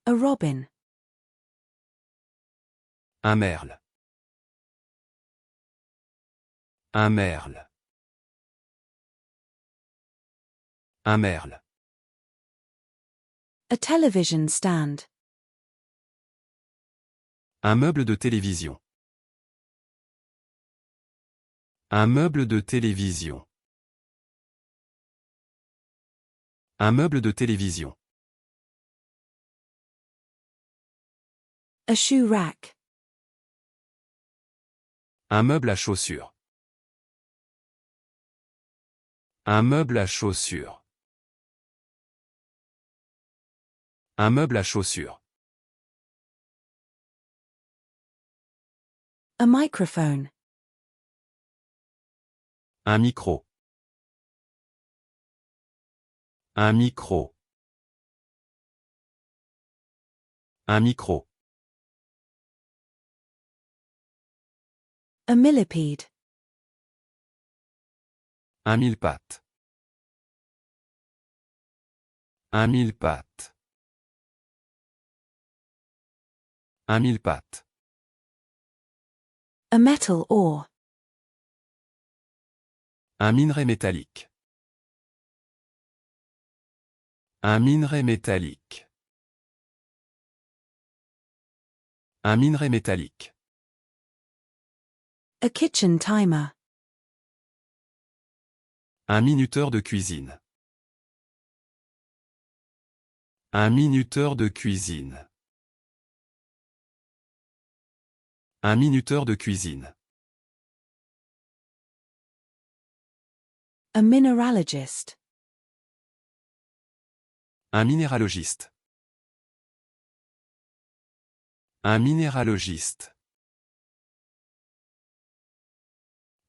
A robin. Un merle. Un merle. Un merle. A television stand. Un meuble de télévision. Un meuble de télévision. Un meuble de télévision. A shoe rack. Un meuble à chaussures. Un meuble à chaussures. Un meuble à chaussures. A microphone. Un micro. Un micro. Un micro. A millipede. Un mille-pattes. Un mille-pattes. Un mille-pattes. A metal ore. Un minerai métallique. Un minerai métallique. Un minerai métallique. A kitchen timer. Un minuteur de cuisine. Un minuteur de cuisine. Un minuteur de cuisine. A mineralogist. Un minéralogiste. Un minéralogiste.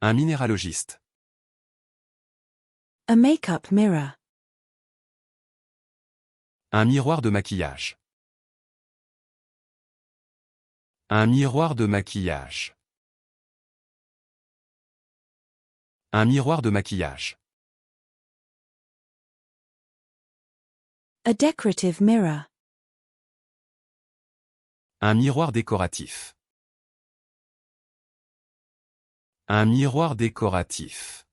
Un minéralogiste. A makeup mirror. Un miroir de maquillage. Un miroir de maquillage. Un miroir de maquillage. A decorative mirror. Un miroir décoratif. Un miroir décoratif.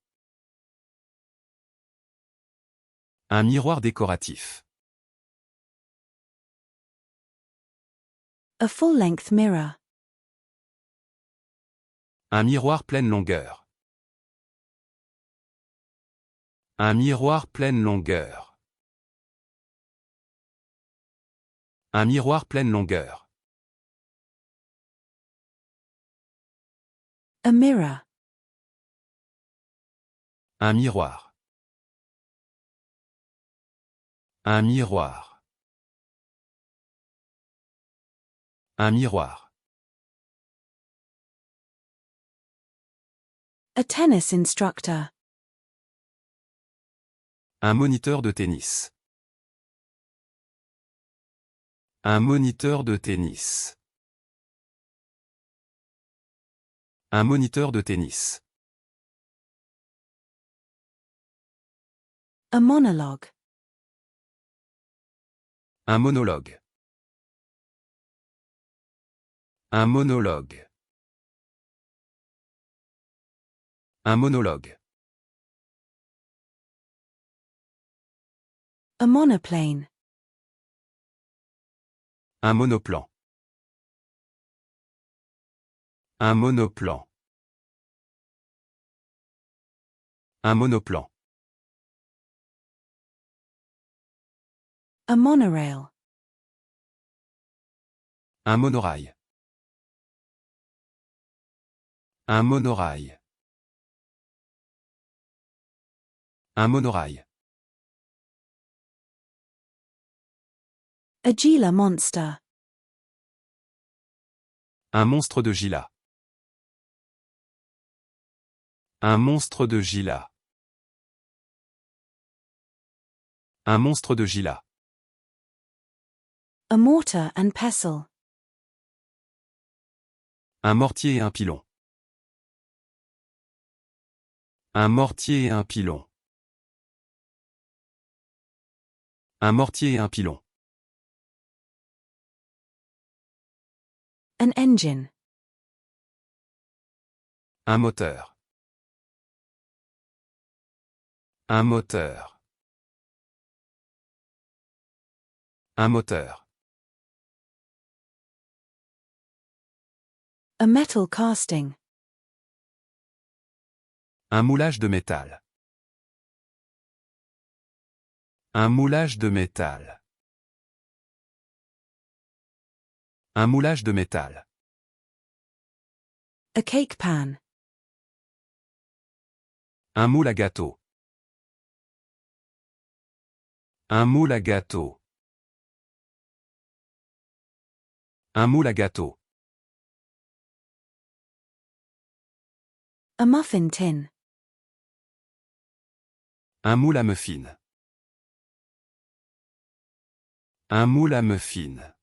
Un miroir décoratif. A full-length mirror. Un miroir pleine longueur. Un miroir pleine longueur. Un miroir pleine longueur. A mirror. Un miroir. Un miroir. Un miroir. A tennis instructor. Un moniteur de tennis. Un moniteur de tennis. Un moniteur de tennis. A monologue. Un monologue. Un monologue. Un monologue. A monoplane. Un monoplan. Un monoplan. Un monoplan. A monorail. Un monorail. Un monorail. Un monorail. A Gila monster. Un monstre de Gila. Un monstre de Gila. Un monstre de Gila. A mortar and pestle. Un mortier et un pilon. Un mortier et un pilon. Un mortier et un pilon. An engine. Un moteur. Un moteur. Un moteur. A metal casting. Un moulage de métal. Un moulage de métal. Un moulage de métal. A cake pan. Un moule à gâteau. Un moule à gâteau. Un moule à gâteau. A muffin tin. Un moule à muffins. Un moule à muffins.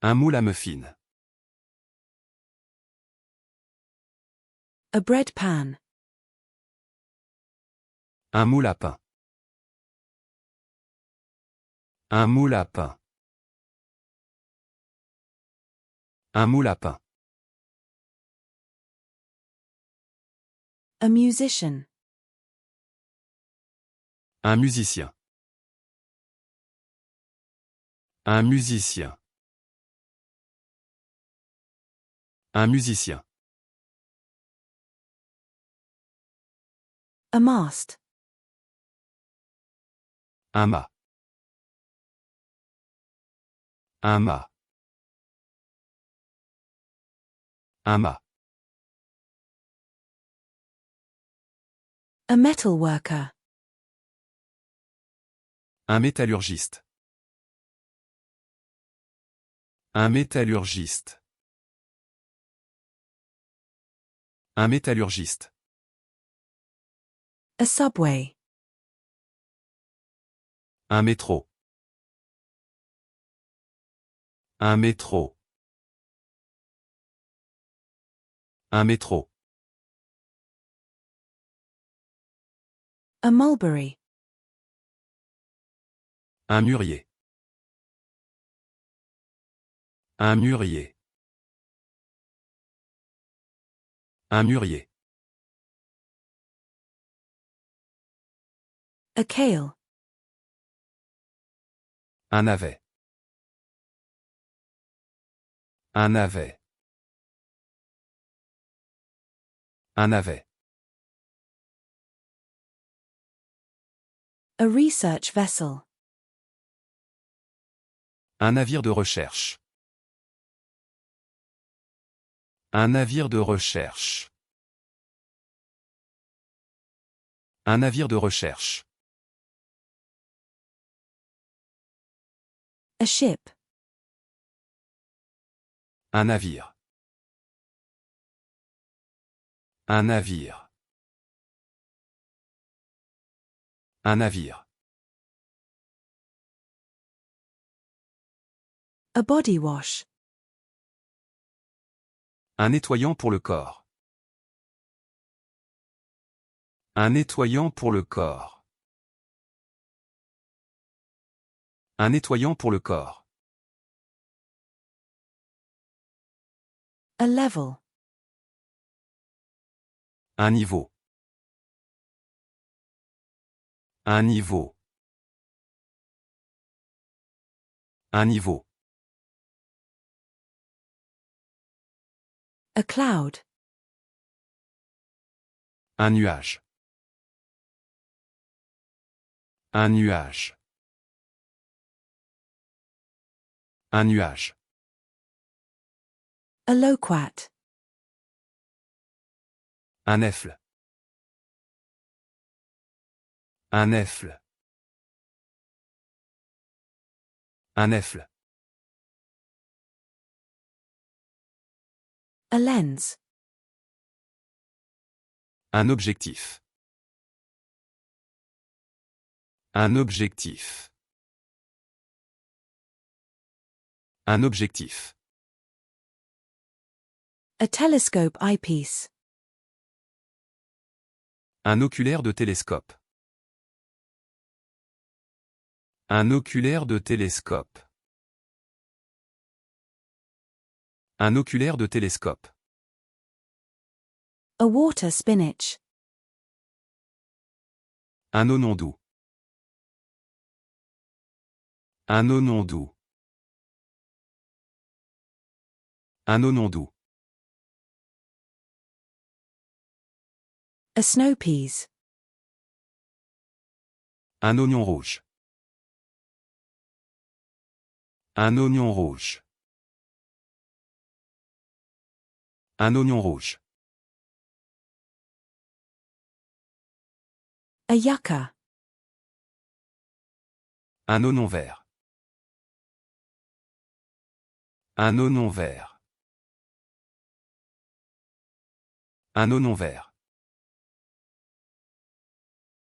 Un moule à muffins. A bread pan. Un moule à pain. Un moule à pain. Un moule à pain. A musician. Un musicien. Un musicien. Un musicien. A mast. Un mât. Un mât. Un mât. A metal worker. Un métallurgiste. Un métallurgiste. Un métallurgiste. A subway. Un métro. Un métro. Un métro. A mulberry. Un mûrier. Un mûrier. Un mûrier. A kale. Un navet. Un navet. Un navet. A research vessel. Un navire de recherche. Un navire de recherche. Un navire de recherche. A ship. Un navire. Un navire. Un navire. A body wash. Un nettoyant pour le corps. Un nettoyant pour le corps. Un nettoyant pour le corps. A level. Un niveau. Un niveau. Un niveau. A cloud. Un nuage. Un nuage. Un nuage. A loquat. Un effle. Un effle. Un effle. A lens. Un objectif. Un objectif. Un objectif. A telescope eyepiece. Un oculaire de télescope. Un oculaire de télescope. Un oculaire de télescope. A water spinach. Un oignon doux. Un oignon doux. Un oignon doux. A snow peas. Un oignon rouge. Un oignon rouge. Un oignon rouge. A yucca. Un oignon vert. Un oignon vert. Un oignon vert.